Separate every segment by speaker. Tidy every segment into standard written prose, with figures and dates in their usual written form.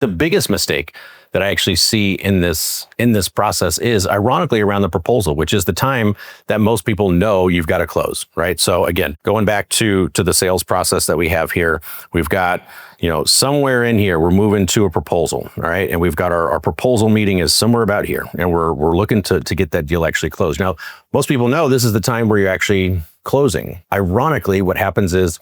Speaker 1: The biggest mistake that I actually see in this process is ironically around the proposal, which is the time that most people know you've got to close, right? So again, going back to the sales process that we have here, we've got, somewhere in here, we're moving to a proposal, all right? And we've got our proposal meeting is somewhere about here, and we're looking to get that deal actually closed. Now, most people know this is the time where you're actually closing. Ironically, what happens is,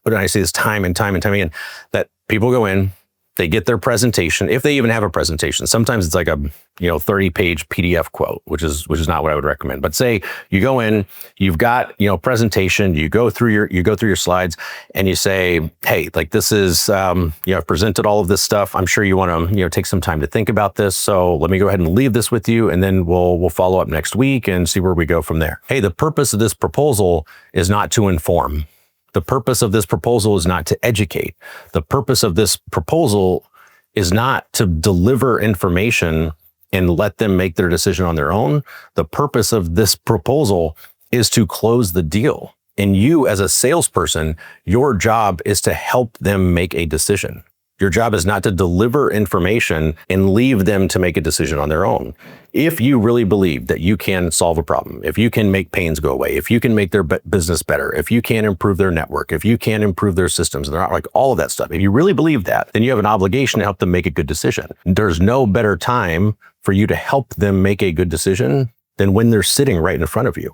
Speaker 1: when I see this time and time again, that people go in, they get their presentation, if they even have a presentation. Sometimes it's like a 30-page PDF quote, which is not what I would recommend. But say you go in, you've got presentation, you go through your slides, and you say, hey, like this is I've presented all of this stuff. I'm sure you want to take some time to think about this. So let me go ahead and leave this with you, and then we'll follow up next week and see where we go from there. Hey, the purpose of this proposal is not to inform. The purpose of this proposal is not to educate. The purpose of this proposal is not to deliver information and let them make their decision on their own. The purpose of this proposal is to close the deal. And you, as a salesperson, your job is to help them make a decision. Your job is not to deliver information and leave them to make a decision on their own. If you really believe that you can solve a problem, if you can make pains go away, if you can make their business better, if you can improve their network, if you can improve their systems, and they're not like all of that stuff, if you really believe that, then you have an obligation to help them make a good decision. There's no better time for you to help them make a good decision than when they're sitting right in front of you.